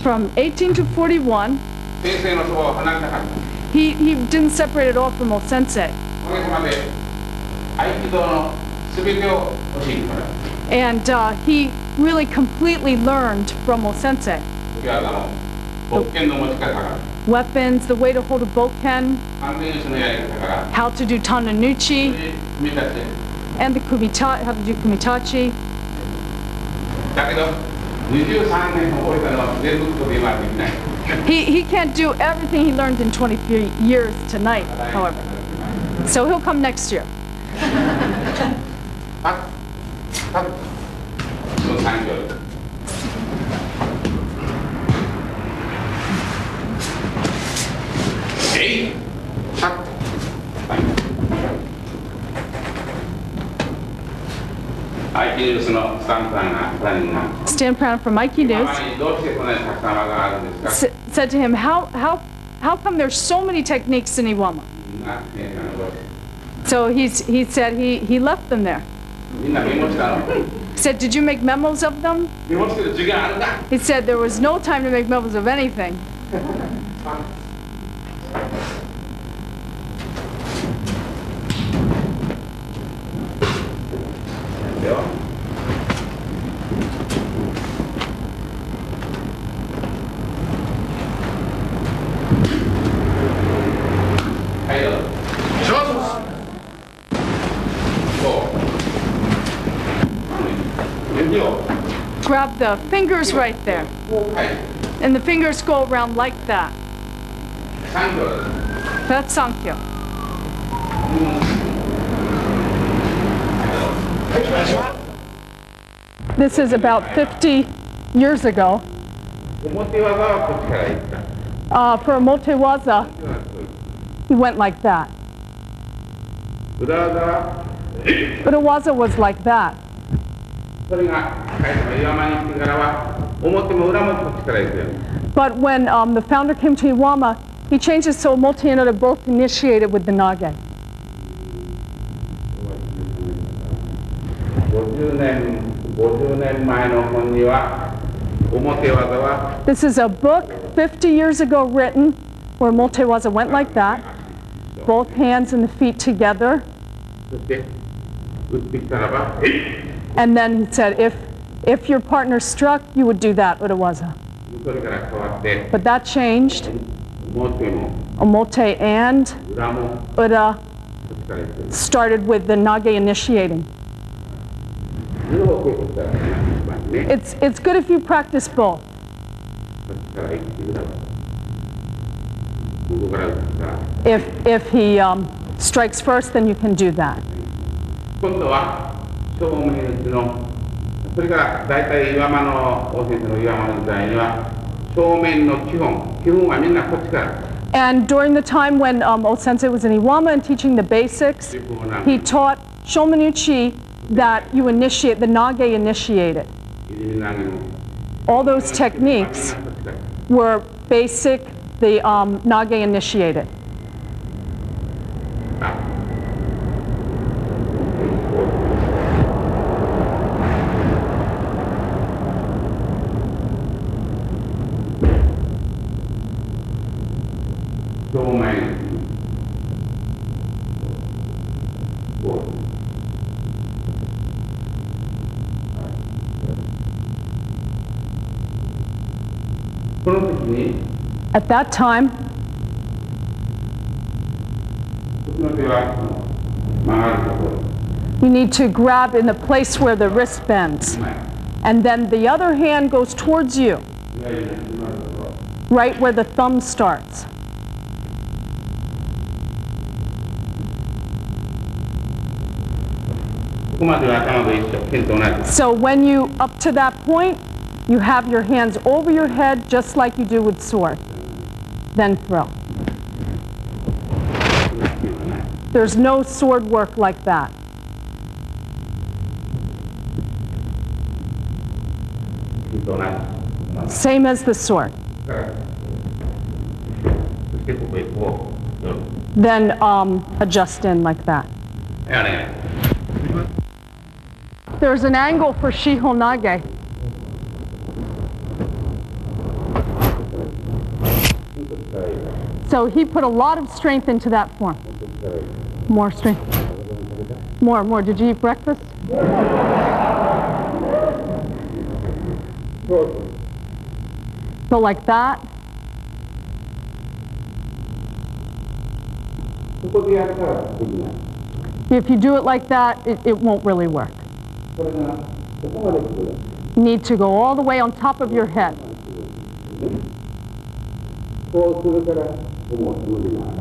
From 18 to 41, 先生のそばを離れなかった。 he didn't separate at all from O-sensei. おかげさまで合気道の全てを教えてもらう。 And he really completely learned from O-sensei. 時技の勃拳の持ち方から、 Weapons, the way to hold a bokken, 完全手のやり方から、 how to do tananuchi, 組み立て。 and how to do kumitachi. だけど23年覚えたのは全部ことで今はできない。 He can't do everything he learned in 23 years tonight, however. So he'll come next year. あ、多分その産業。Aikido のスタンプランが Stan Prana from Aikido どうしてこんなにたくさん技があるんですか said to him, how come there's so many techniques in Iwama? So he said he left them there. みんなメモしたの He said, did you make memos of them? メモしてる時間あるか He said there was no time to make memos of anything. はいどうぞ。Grab the fingers right there. And the fingers go around like that. That's Sankyo. This is about 50 years ago. For a motewaza, he went like that. Urawaza was like that. But when the founder came to Iwama, he changed it so Omote and Ura both initiated with the Nage. This is a book 50 years ago written where Motewaza went like that, both hands and the feet together. And then he said, if your partner struck, you would do that, Urawaza. But that changed. Omote and Ura started with the Nage initiating. It's good if you practice both. If he strikes first, then you can do that. And during the time when O-sensei was in Iwama and teaching the basics, he taught Shomenuchi that you initiate, the Nage initiated. All those techniques were basic, the Nage initiated. At that time, you need to grab in the place where the wrist bends. And then the other hand goes towards you, right where the thumb starts. So when you, up to that point, you have your hands over your head just like you do with sword. Then throw. There's no sword work like that. Same as the sword. Then adjust in like that. There's an angle for Shihonage. So he put a lot of strength into that form. More strength. More. Did you eat breakfast? So like that. If you do it like that, it won't really work. You need to go all the way on top of your head.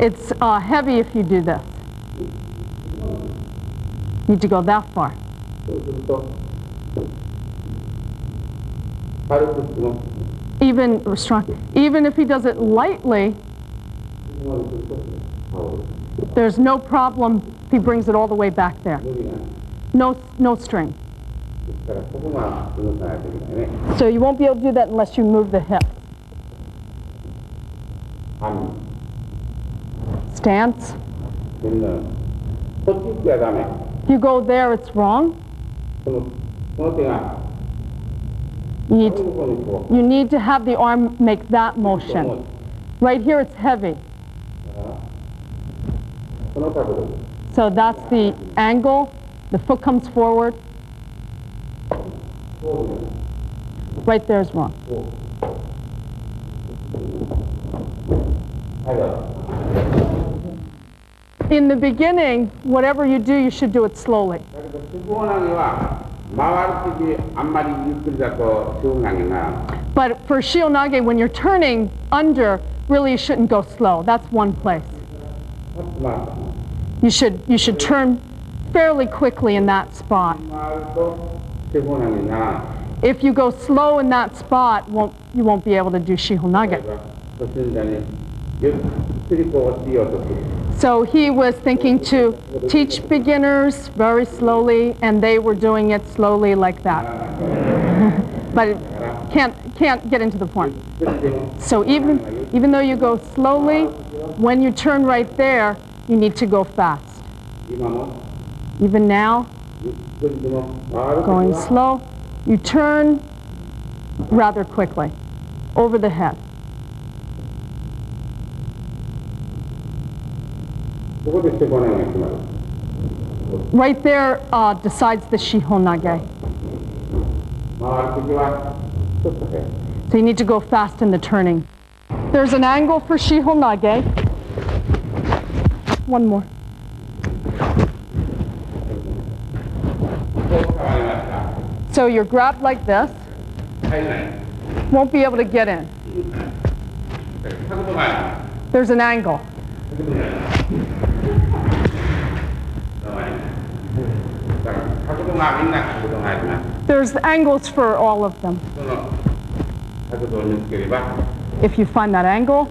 It's heavy if you do this. You need to go that far. Even strong. Even if he does it lightly, there's no problem if he brings it all the way back there. No strain. So you won't be able to do that unless you move the hip. Stance. If you go there, it's wrong. You need to have the arm make that motion. Right here, it's heavy. So that's the angle. The foot comes forward. Right there is wrong. In the beginning, whatever you do, you should do it slowly. But for Shihonage, when you're turning under, really you shouldn't go slow. That's one place. You should turn fairly quickly in that spot. If you go slow in that spot, you won't be able to do Shihonage. So he was thinking to teach beginners very slowly, and they were doing it slowly like that. But it can't get into the point. So even though you go slowly, when you turn right there, you need to go fast. Even now, going slow, you turn rather quickly over the head. Right there decides the Shihonage. So you need to go fast in the turning. There's an angle for Shihonage. One more. So you're grabbed like this. Won't be able to get in. There's an angle. There's angles for all of them. If you find that angle.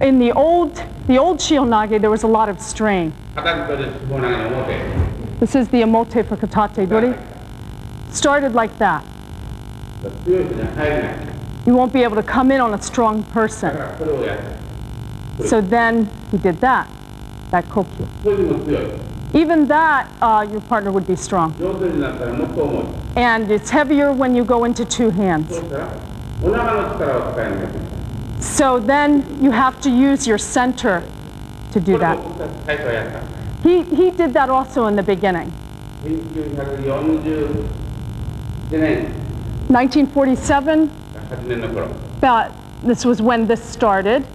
In the old Shihonage, there was a lot of strain. This is the Omote for Katate Dori. Started like that. You won't be able to come in on a strong person. So then he did that kokyu. Even that, your partner would be strong. And it's heavier when you go into two hands. So then you have to use your center to do that. He did that also in the beginning. 1947, this was when this started.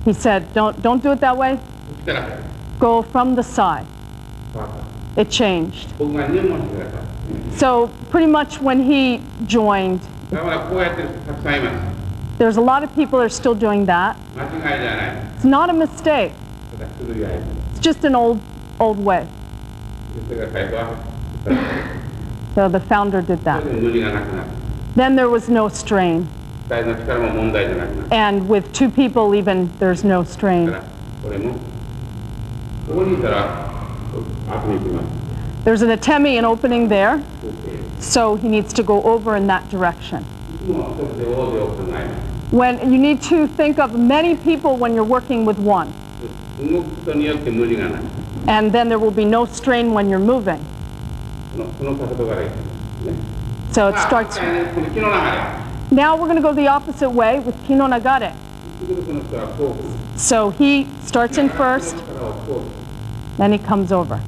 He said, don't do it that way. Go from the side. It changed. So pretty much when he joined, there's a lot of people that are still doing that. It's not a mistake. It's just an old way. So the founder did that. Then there was no strain. And with two people even, there's no strain. There's an atemi, an opening there. So he needs to go over in that direction. When you need to think of many people when you're working with one. And then there will be no strain when you're moving. So it starts. Now we're going to go the opposite way with Kino Nagare. So he starts in first, then he comes over.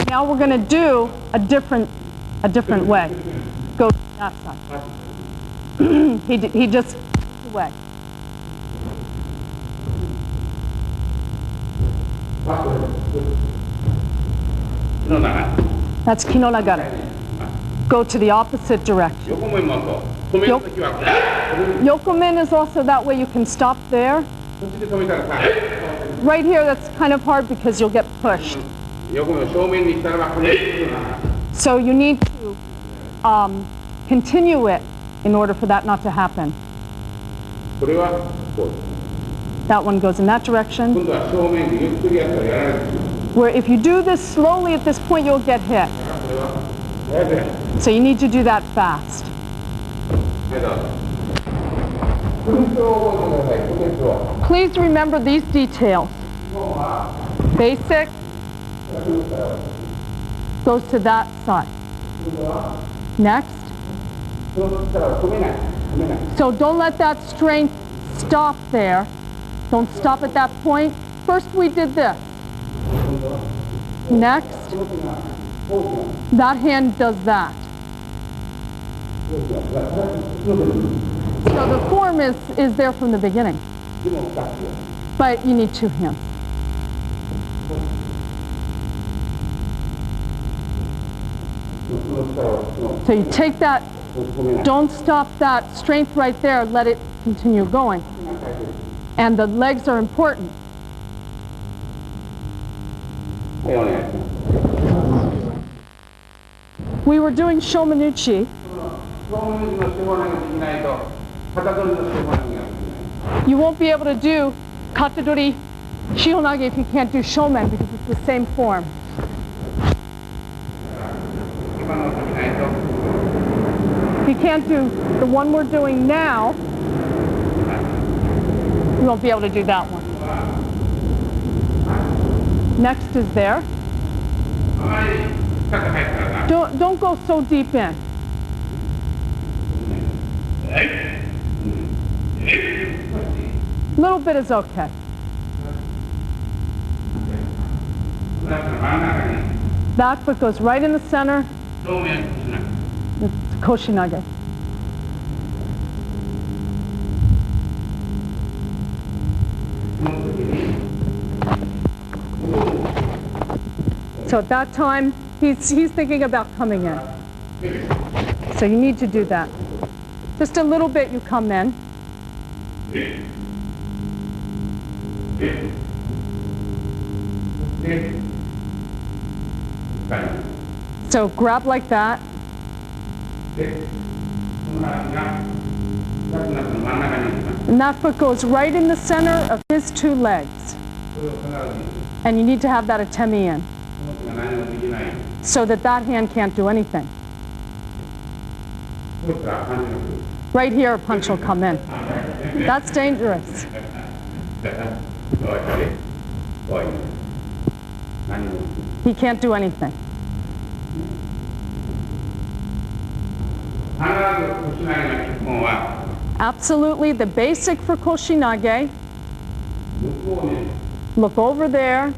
Now we're going to do a different way. Go to that side. he just away. That's Kino Nagare. Go to the opposite direction. Yokomen is also that way. You can stop there. Right here, that's kind of hard because you'll get pushed. So you need to continue it in order for that not to happen. That one goes in that direction. Where if you do this slowly at this point, you'll get hit. So you need to do that fast. Please remember these details. Basic goes to that side. Next. So don't let that strength stop there. Don't stop at that point. First we did this. Next, that hand does that. So the form is there from the beginning. But you need two hands. So you take that, don't stop that strength right there, let it continue going. And the legs are important. We were doing Shomanuchi. You won't be able to do Katadori Shihonage if you can't do Shomen because it's the same form. If you can't do the one we're doing now, you won't be able to do that one. Next is there. Don't go so deep in. A little bit is okay. That foot goes right in the center. It's Koshinage. So at that time, he's thinking about coming in. So you need to do that. Just a little bit you come in. So grab like that. And that foot goes right in the center of his two legs. And you need to have that atemi in, so that hand can't do anything. Right here, a punch will come in. That's dangerous. He can't do anything. Absolutely, the basic for Koshinage. Look over there.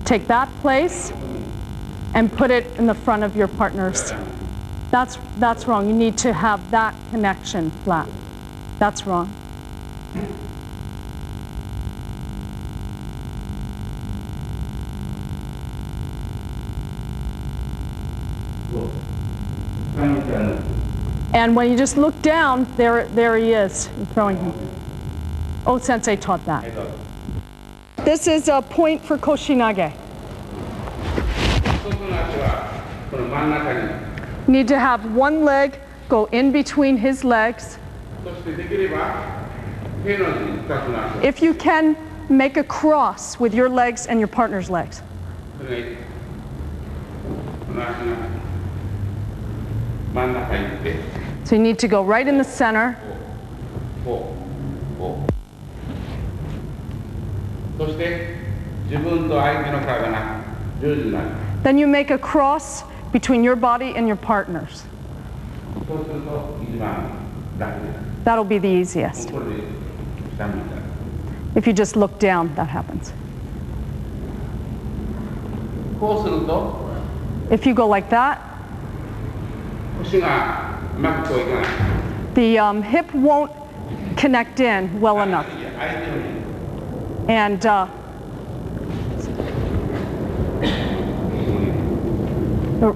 Take that place and put it in the front of your partner's. That's wrong. You need to have that connection flat. That's wrong. And when you just look down, there he is, throwing him. Oh, Sensei taught that. This is a point for Koshinage. You need to have one leg go in between his legs. If you can, make a cross with your legs and your partner's legs. So you need to go right in the center. 自分と相手の体が十字になる。 Then you make a cross between your body and your partner's. そうすると一番楽です。 That'll be the easiest. これで下向いたら。 If you just look down, that happens. こうすると If you go like that, 腰がうまくこういかない。 the hip won't connect in well enough. 相手より And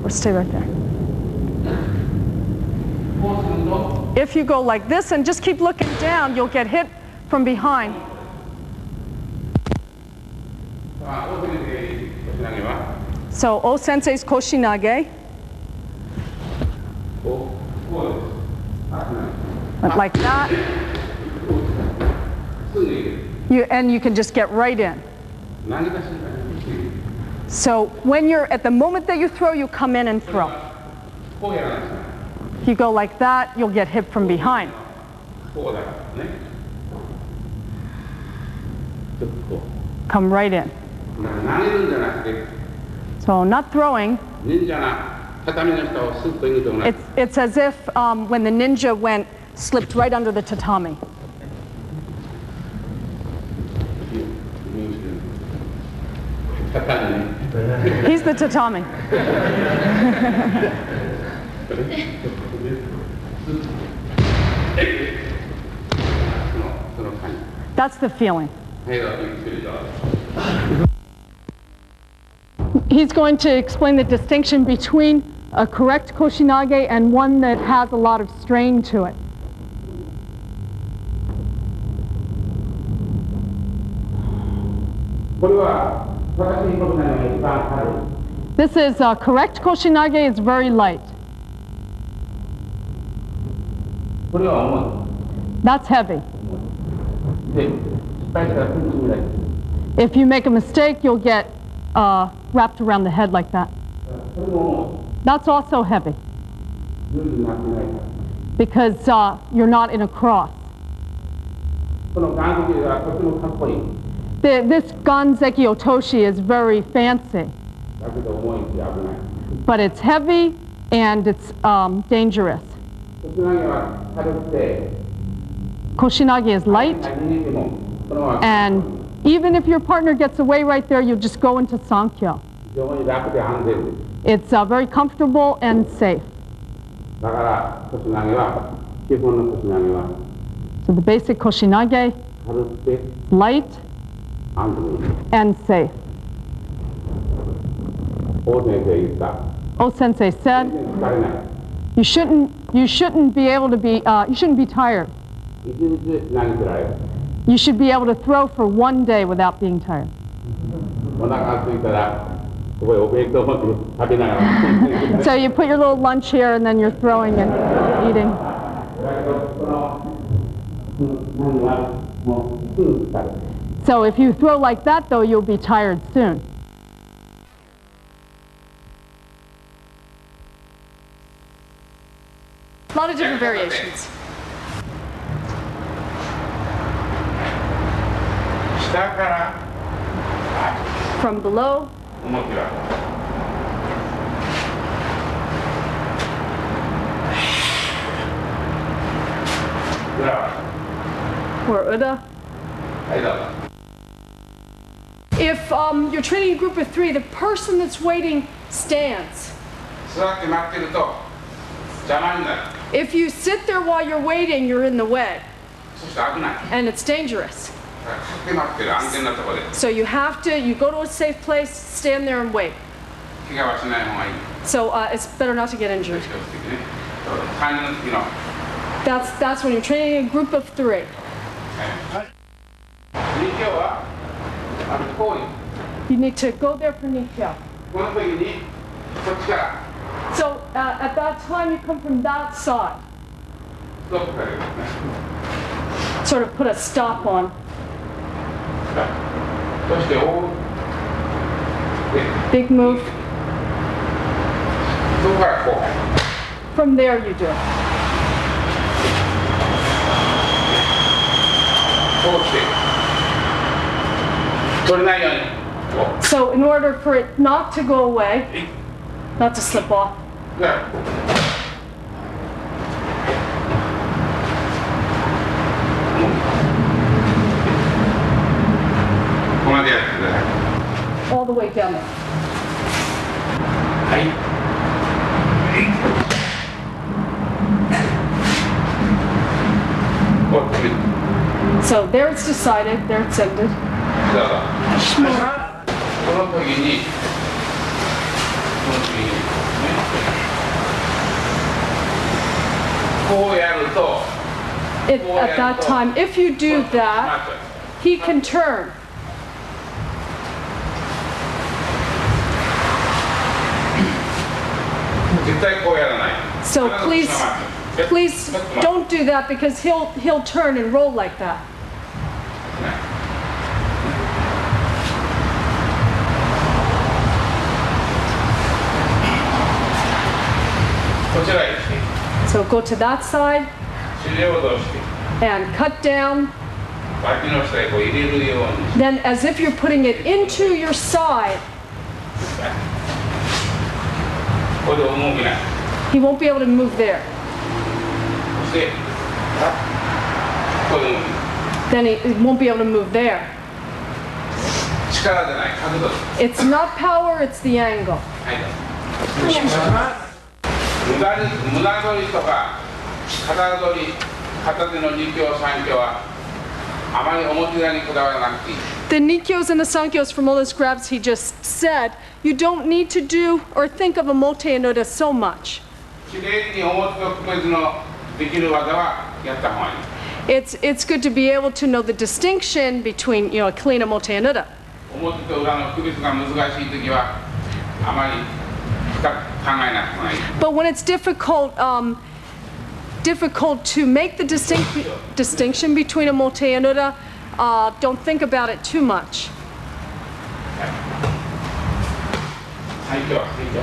stay right there. こうすると If you go like this and just keep looking down, you'll get hit from behind. 大手で腰投げは So O Sensei's Koshinage, こうです。あ、went like that, すぐに and you can just get right in. 投げた瞬間にすぐ So when you're at the moment that you throw, you come in and throw. こうやらないですね。 If you go like that, you'll get hit from behind. こうだからね。ちょっとこ Come right in. う。だから投げるんじゃなくて、 So not throwing. 忍者が畳の下をスッと入れてもらう。 It's as if when the ninja went, slipped right under the tatami. 畳ね。 He's the tatami. その感じ。 That's the feeling. はい、どうぞゆっくりどうぞ。 He's going to explain the distinction between a correct Koshinage and one that has a lot of strain to it. これは正しいことなのが一番軽い。 This is correct Koshinage is very light. これは重 That's heavy. い。で、失敗したらすぐぐらい。 If you make a mistake, you'll get wrapped around the head like that. これも That's also heavy 十字になってないから。 because you're not in a cross. この眼力がとてもかっこいい。 This Ganzeki Otoshi is very fancy, だけど重いし危ない。 but it's heavy and it's dangerous. 腰投げは軽くて、 Koshinage is light, 逃げてもそのまま and even if your partner gets away right there, you just go into Sankyo. 非常に楽で安全です。 It's very comfortable and safe. だから腰投げは基本の腰投げは So the basic Koshinage, 軽くて light 安全。 and safe. 大先生言った。 O Sensei 全 said 然疲れない。 you shouldn't be able to be you shouldn't be tired. 一日投げてられる。 You should be able to throw for one day without being tired. お腹が空いたらここへお弁当持って食べながら。 So you put your little lunch here and then you're throwing and eating. だけどこの何はもうすぐ疲れる。 So if you throw like that though, you'll be tired soon. A lot of different variations. 下から From below, 思っては。裏は or Uda. はいどうぞ。 If you're training a group of 3, the person that's waiting stands. 座って待ってると邪魔になる。 If you sit there while you're waiting, you're in the way, そして危ない。 and it's dangerous. だから立って待ってる安全なところで So you go to a safe place, stand there and wait. 怪我はしない方がいい。 So it's better not to get 気を injured. つけてね。3人の時の。 That's when you're training a group of 3. はい。今日はこういう。 You need to go there for Nikkyo. この時にこっちから So at that time, you come from that side. ストップされる。 Sort of put a stop on. そして大で Big move. そこからこう。 From there, you do it. こうして取れないように So in order for it not to go away, not to slip off, ここまでやってください。 all the way down there. はい。So there it's decided, there it's ended. この時に、こうやると、At that time, if you do that, he can turn. 絶対こうやらない。 So please don't do that because he'll turn and roll like that. こちらへ来て、 So go to that side 尻を戻して、 and cut down. 脇の下へこう入れるように。 Then as if you're putting it into your side, これで動きない。 he won't be able to move there. そして、これで動きない。 Then he won't be able to move there. 力じゃない、角度です。 It's not power, it's the angle. はい、無駄取りとか片取り、片手の2強3強はあまり表側にこだわらなくていい。 The Nikkyos and the Sankyos from all those grabs he just said, you don't need to do or think of a Mote and Uda so much. きれいに表と区別のできる技はやった方がいい。 It's good to be able to know the distinction between, a clean and Mote and Uda. 表と裏の区別が難しいときはあまり深く考えなくてもいい。 But when it's difficult to make the distinction between a Mote and Uda, don't think about it too much. 最強、最強。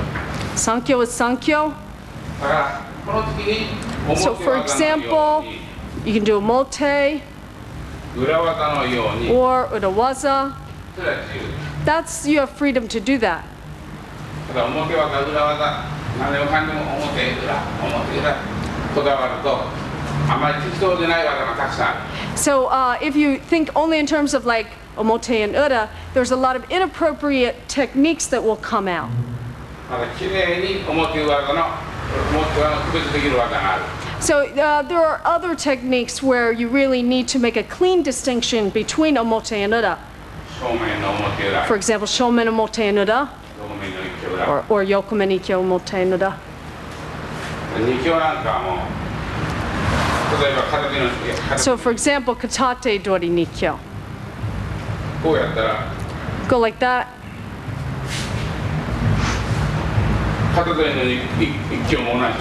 Sankyo is Sankyo. だからこの時に So 表 for 技のよ example, うに you can do a Mote 裏技のように or Udawaza. それは自由です。 That's, you have freedom to do that. ただ表技、裏技、何をかんでも表裏こだわるとあまり適当でない技がたくさんある。 So if you think only in terms of like Omote and Uda, there's a lot of inappropriate techniques that will come out. まだきれいに表裏の区別できる技がある。 So there are other techniques where you really need to make a clean distinction between Omote and Uda. 正面の表裏、 For example, Shomen Omote and Uda 正面の一強裏。 or Yokumen Ikkyo Omote and Uda. 二強なんかはもう例えば片手の So for example, Katate Dori Nikkyo. こうやったら Go like that. 片手の一強も同じ。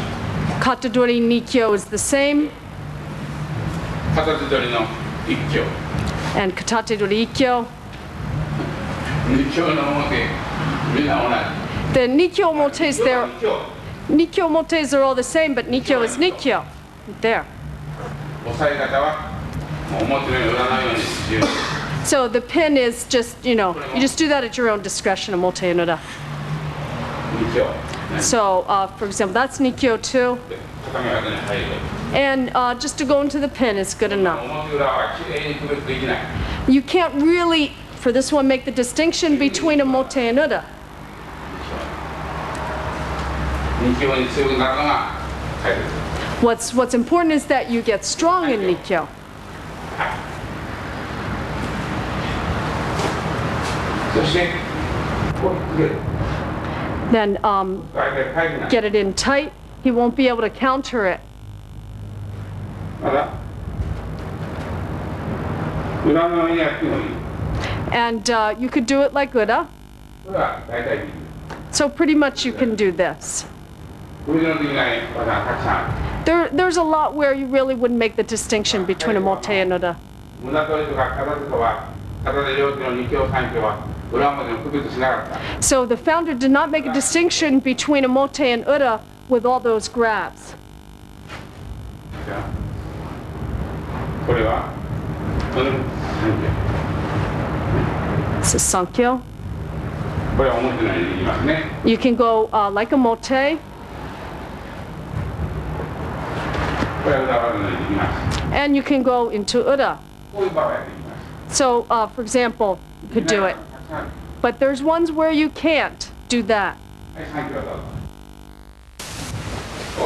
Katadori Nikkyo is the same, 片手取りの一強。 and Katate Dori Ikkyo. 二強の表みんな同じ。 The Nikkyo Omotes there. 二強 Nikkyo Omotes are all the same, but Nikkyo is Nikkyo. There. 押さえ方はもう表の裏のように自由に。 So the pin is just, you just do that at your own discretion, Omote and Uda. 二強。 So, for example, that's Nikkyo too. 片目技に入る。 And just to go into the pin is good enough. 表裏はきれいに区別できない。 You can't really, for this one, make the distinction between Omote and Uda. 二強に強くなるのが大切。 What's important is that you get strong in Nikkyo. そしてこう入れる。 Then 大体返りない。 get it in tight. He won't be able to counter it. まだ裏側にやってもいい。 And you could do it like Uda. これは大体できる。 So pretty much you can do this. これのできない技がたくさんある。 There's a lot where you really wouldn't make the distinction between Omote and Uda. 無駄取りとか片手とは片手両手の二強三強は裏表の区別しなかった。 So the founder did not make a distinction between Omote and Uda with all those grabs. これはこの三強。 This is Sankyo. これは表のようにできますね。 You can go like a mote, これは裏技のようにできます。 and you can go into ura. こういう場合はできます。 So, for example, you could do it. But there's ones where you can't do that. はい、3キロどうぞ。OK。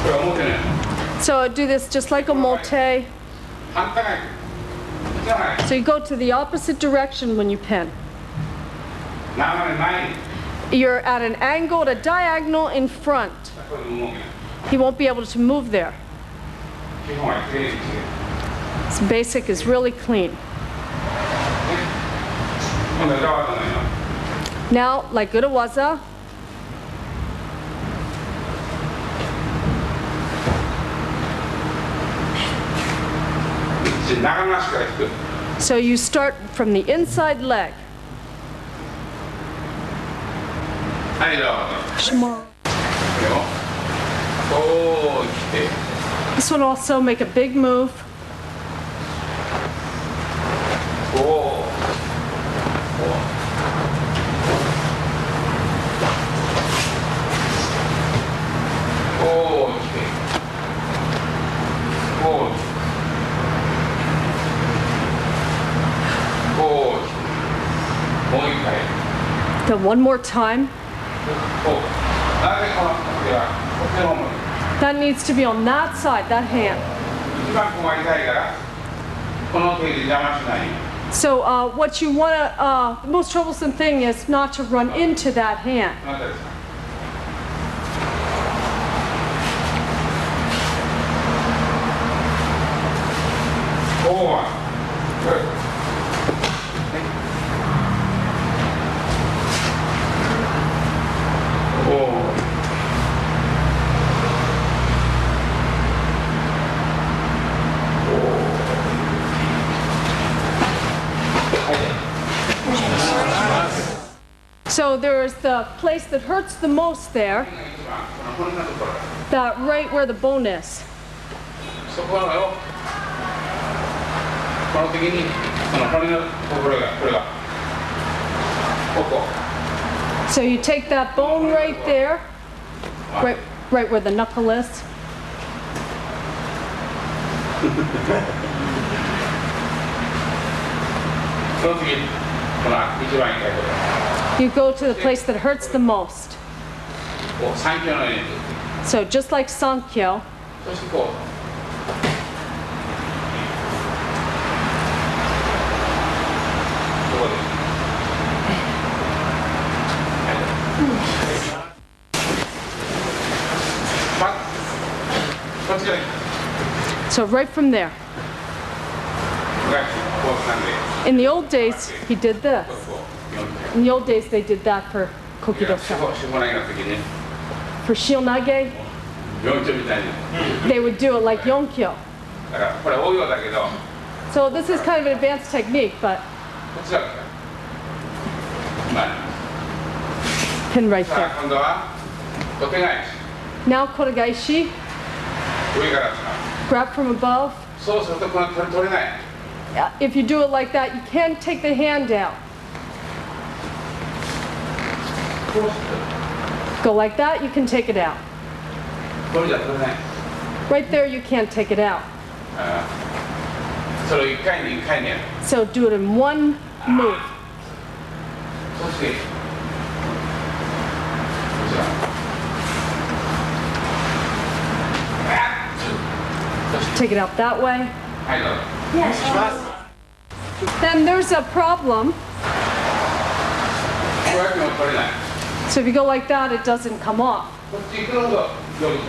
これは表のように。 So do this just like a mote. 反対側に。So you go to the opposite direction when you pin. 斜め前に。 You're at an angle, at a diagonal in front. これ動きない。 He won't be able to move there. 基本はきれいにしてる。 This basic is really clean. 今度は裏技のように。 Now, like urawaza, 長なしから引く。 so you start from the inside leg. はい、裏技。 Shema. これをこう来て。 This one also make a big move. こう。こう。こう来て。こう。こう来て。もう一回。 Then one more time. こう。なぜこの手はこっちの方も。 That needs to be on that side, that hand. 一番ここが痛いからこの手で邪魔しないように。 So what you want to, the most troublesome thing is not to run into that hand. この辺りですか。こうはこれ。こう。 So there's the place that hurts the most there, こんなところ。 that right where the bone is. そこをこの時にこの骨のところがこれがここ。 So you take that bone right there, right where the knuckle is. その次この一番痛いところ。 You go to the place that hurts the most. こう三キロのように。 So just like Sankyo, そしてこう。ここです。こっちがいい。 so right from there. こうなんで。 In the old days, he did this. こう4回。 In the old days, they did that for 四 kokido-san. 股投げの時に For shionage, 4丁みたいに。 they would do it like yonkyo. だからこれ応用だけど So this is kind of an advanced technique, but こっちだから。まあ。 pin right さ there. あ今度は小手返し。 Now kotegaishi, 上から使う。 grab from above. そうするとこの取れない。 If you do it like that, you can't take the hand out. こうして Go like that, you can take it out. これじゃ取れない。 Right there, you can't take it out. ああそれを1回に1回にやる。 So do it in one move. そしてこちら。そして Take it out that way. はいどうぞ。 Then there's a problem. こうやっても取れない。 So if you go like that, it doesn't come off. こっち行くのほど上手で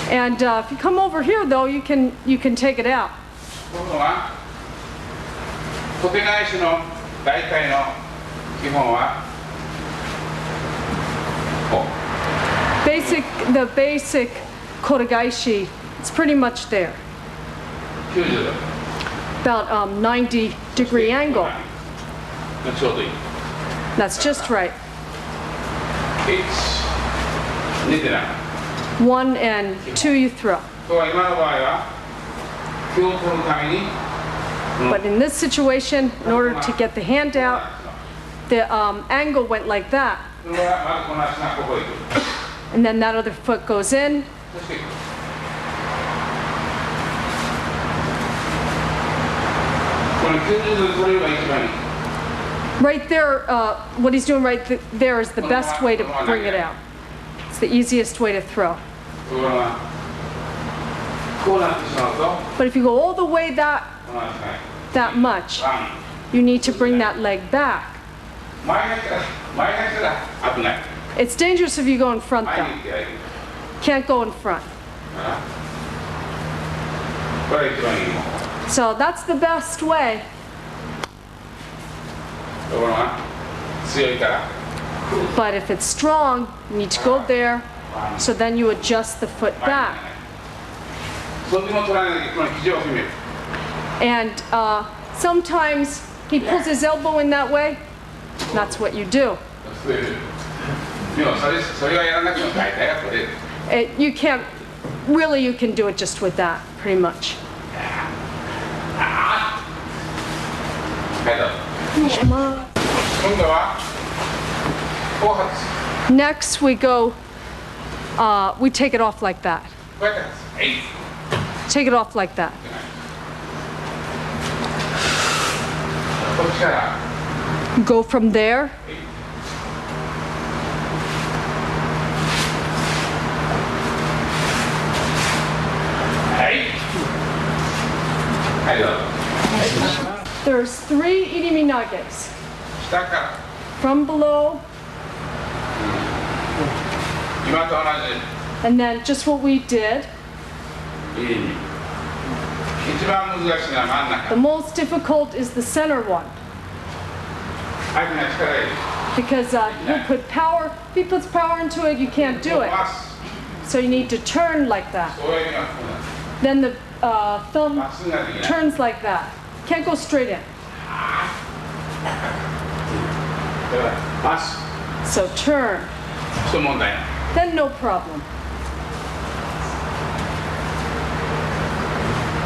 す。 And if you come over here, though, you can take it out. このは小手返しの大体の基本はこう。 The basic kotegaishi, it's pretty much there. 90度。 About 90-degree angle. ちょうどいい。 That's just right. 1、2でない。 1 and 2 you throw. とは今の場合は気を取るためにこ But in this situation, in order to get the hand out, the angle went like that. それはまずこの足がここへ行く。 And then that other foot goes in. そしてこの90度で取れれば一番いい。 Right there, what he's doing right there is the best way to bring it out. It's the easiest way to throw. ところがこうなってしまうと But if you go all the way that この足が much, ワン you need to bring that leg back. 前が来たら危ない。 It's dangerous if you go in front 前 though. に行ってはいけない。 Can't go in front. これが一番いいもん。 So that's the best way. ところが強いから But if it's strong, you need to go there. So then you adjust the foot 前に行かない back. そっちも取らないでこの肘を攻める。 And sometimes he pulls his elbow in that way. That's what you do. でもそれがやらなくても大体が取れる。 You can't, really you can do it just with that, pretty much. はいどうぞ。今度は後発。 Next we go, we take it off like that. こうやって発。はい。 Take it off like that. こっちから。 Go from there. はい。はいどうぞ。 There's 3 irimi nages. 下から。 From below, 今と同じ。 and then just what we did. 一番難しいのは真ん The 中。 most difficult is the center one. 相手が力入れる。 Because he'll put power, if he puts power into it, you can't do it. 回す。 So you need to turn like that. そういうのがこうなる。 Then the thumb まっすぐができない。 turns like that. Can't go straight in. だから回す。 So turn. そう問題ない。 Then no problem.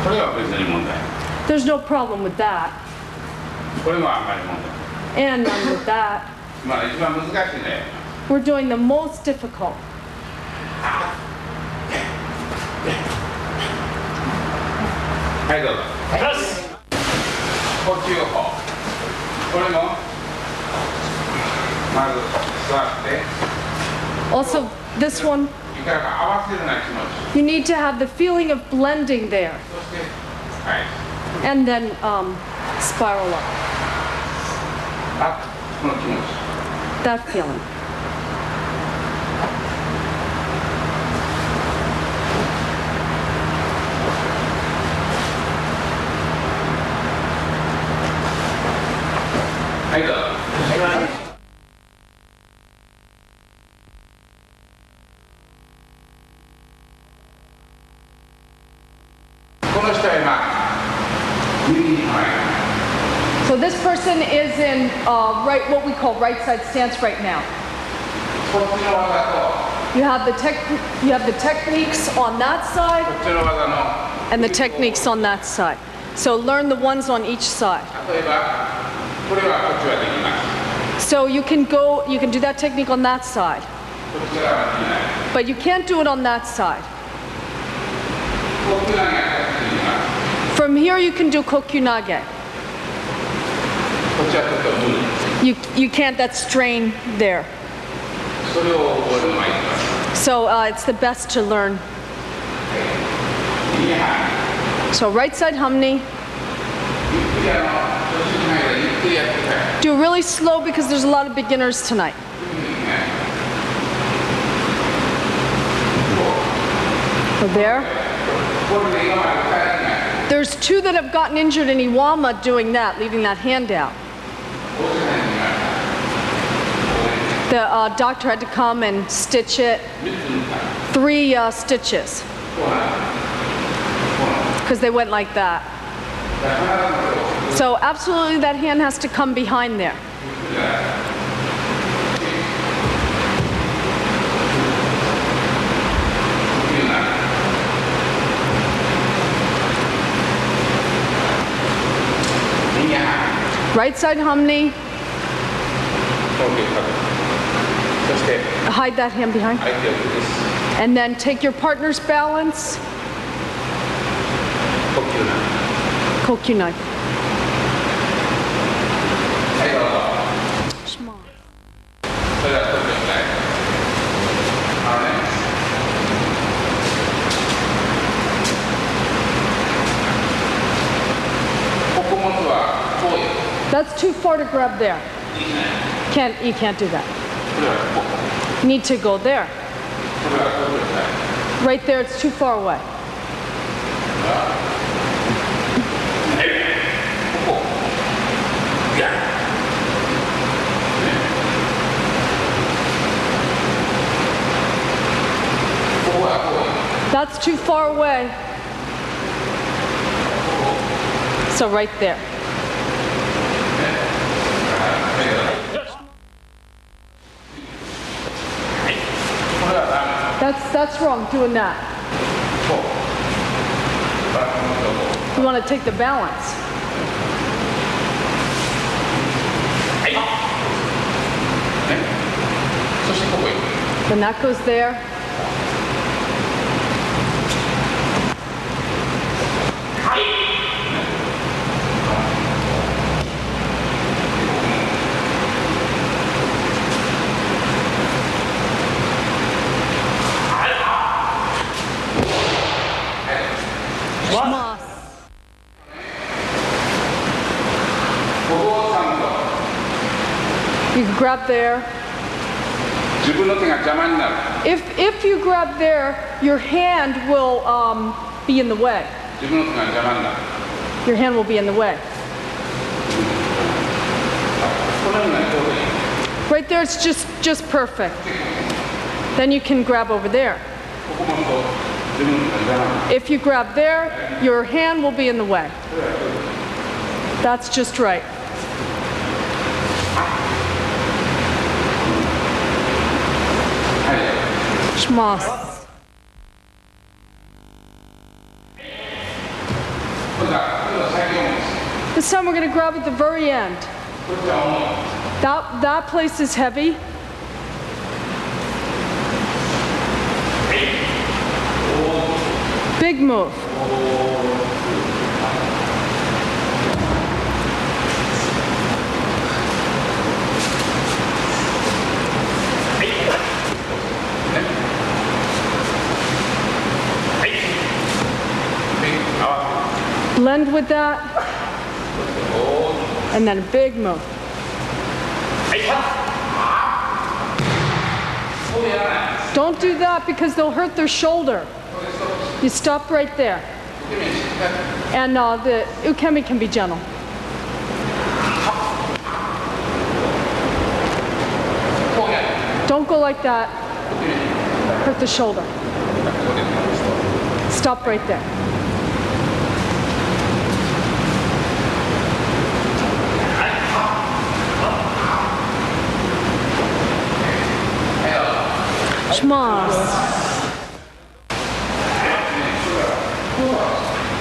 これは別に問題ない。 There's no problem with that. これもあんまり問題ない。 And none with that. まあ一番難しいね。 We're doing the most difficult. はいどうぞ。呼吸法。これもまず座って Also, this one, いかが合わせるような気持ち。 you need to have the feeling of blending there. そしてはい。 And then spiral up. あ、この気持ち。 That feeling.はいどうぞ。この人は今右に構える。 So this person is in right, what we call right side stance right now. こっちの技と You have the techniques on that side こっちの技の and the techniques on that side. So learn the ones on each side. 例えばこれはこっちはできます。 So you can do that technique on that side, こっちからはできない。 but you can't do it on that side. こっち側にはできます。 From here you can do kokyunage. こっちはちょっと無理。 You can't, that strain there. それを覚えるのがいいです。 So it's the best to learn. 右半。 So right side humni. ゆっくり調子しないでゆっくりやってください。 Do it really slow because there's a lot of beginners tonight. So there. これで今まで使えない。 There's 2 that have gotten injured in Iwama doing that, leaving that hand out. The doctor had to come and stitch it. 3 stitches. Because they went like that. So absolutely that hand has to come behind there. Right side humney. Hide that hand behind. And then take your partner's balance. Kokyu knife. That's too far to grab there. You can't do that. You need to go there. Right there, it's too far away. That's too far away. So right there. That's wrong, doing that. You want to take the balance. Then that goes there. You can grab there. If you grab there, your hand will be in the way. Your hand will be in the way. Right there, it's just perfect. Then you can grab over there. If you grab there, your hand will be in the way. That's just right. Schmoss. This time we're going to grab at the very end. That place is heavy. Big move. Blend with that, and then a big move. Don't do that because they'll hurt their shoulder. You stop right there. And the ukemi can be gentle. Don't go like that. Hurt the shoulder. Stop right there.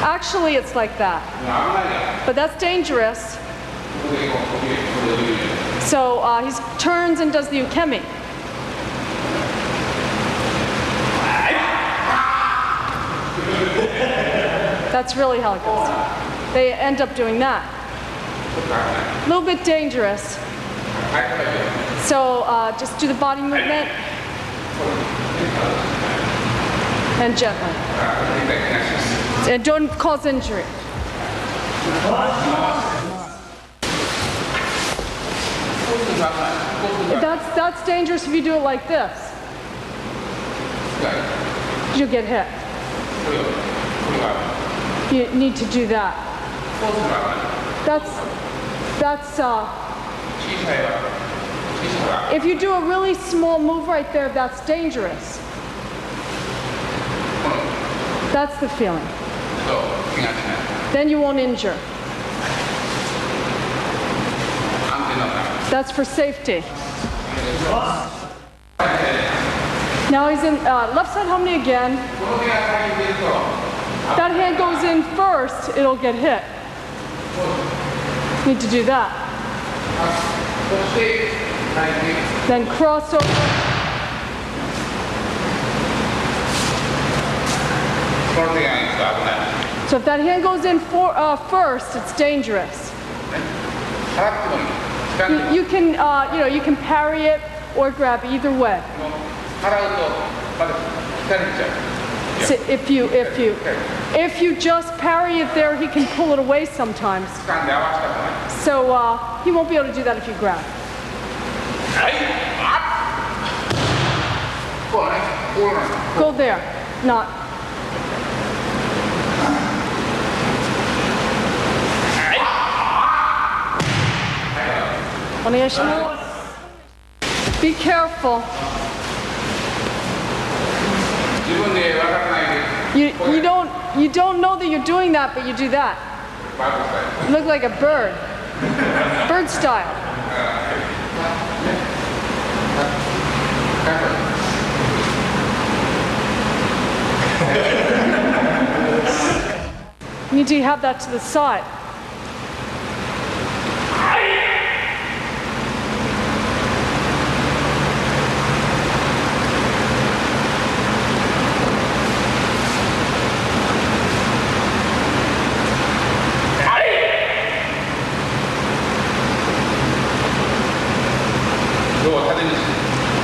Actually, it's like that, but that's dangerous. So he turns and does the ukemi. That's really how it goes. They end up doing that. A little bit dangerous. So just do the body movement. And gently. And don't cause injury. That's dangerous if you do it like this. You'll get hit. You need to do that. If you do a really small move right there, that's dangerous. That's the feeling. Then you won't injure. That's for safety. Now he's in left side humney again. That hand goes in first, it'll get hit. Need to do that. Then cross over. So if that hand goes in first, it's dangerous. You can, you can parry it or grab it, either way. So if you just parry it there, he can pull it away sometimes. So he won't be able to do that if you grab. Go there, not. Be careful. You don't know that you're doing that, but you do that. You look like a bird. Bird style. You need to have that to the side.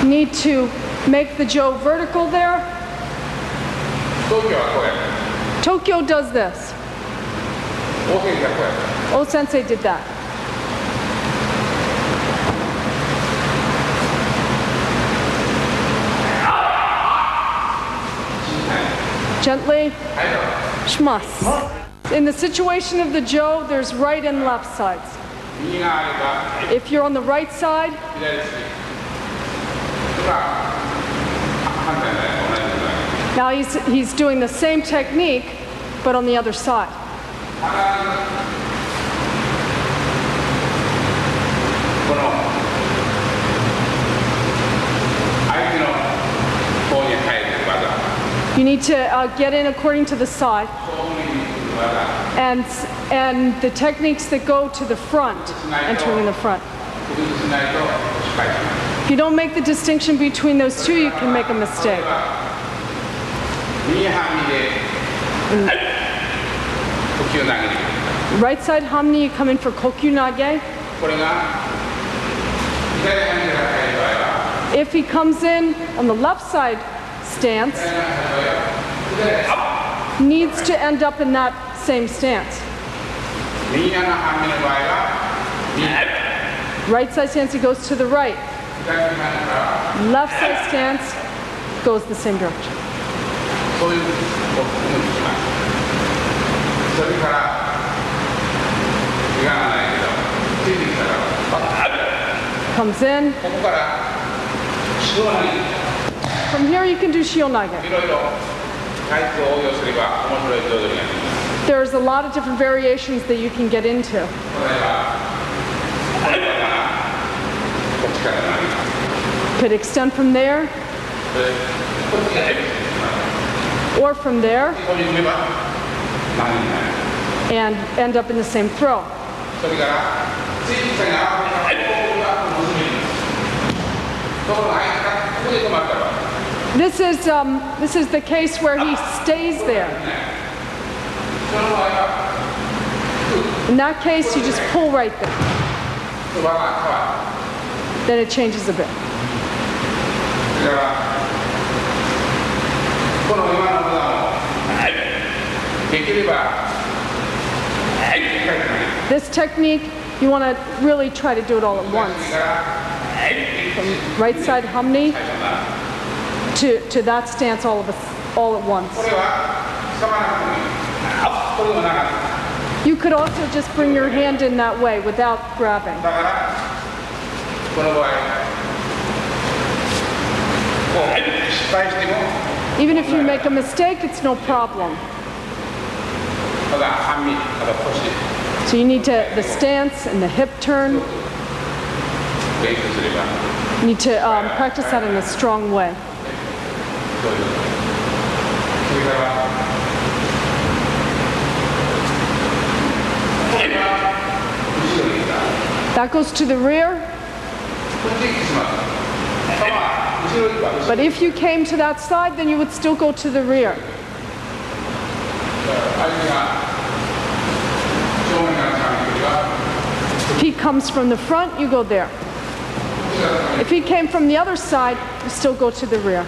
You need to make the jaw vertical there. Tokyo does this. Oh, Sensei did that. Gently. Shmas. In the situation of the jaw, there's right and left sides. If you're on the right side, now he's doing the same technique, but on the other side. You need to get in according to the side. And the techniques that go to the front, entering in the front. If you don't make the distinction between those two, you can make a mistake. Right side hamni, you come in for kokyu nage. If he comes in on the left side stance, needs to end up in that same stance. Right side stance, he goes to the right. Left side stance goes the same direction. Comes in. From here you can do shionage. There's a lot of different variations that you can get into. Could extend from there, or from there, and end up in the same throw. This is the case where he stays there. In that case, you just pull right there. Then it changes a bit. This technique, you want to really try to do it all at once. From right side hamni to that stance all at once. You could also just bring your hand in that way without grabbing. Even if you make a mistake, it's no problem. So you need the stance and the hip turn. You need to practice that in a strong way. That goes to the rear. But if you came to that side, then you would still go to the rear. If he comes from the front, you go there. If he came from the other side, you still go to the rear.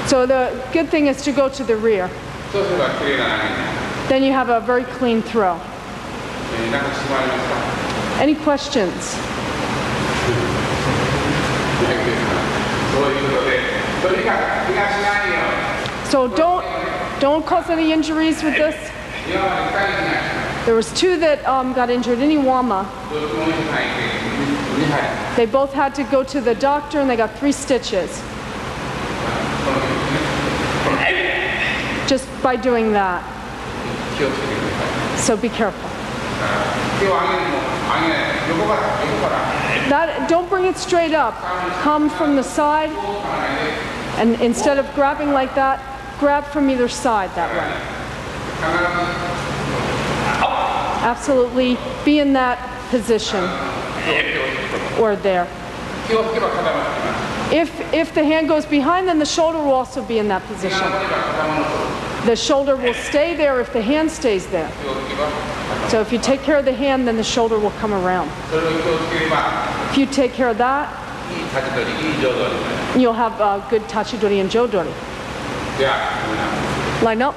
So the good thing is to go to the rear. Then you have a very clean throw. Any questions? So don't cause any injuries with this. There was two that got injured in Iwama. They both had to go to the doctor and they got 3 stitches. Just by doing that. So be careful. Don't bring it straight up. Come from the side, and instead of grabbing like that, grab from either side that way. Absolutely be in that position or there. If the hand goes behind, then the shoulder will also be in that position. The shoulder will stay there if the hand stays there. So if you take care of the hand, then the shoulder will come around. If you take care of that, you'll have good tachidori and jodori. Line up.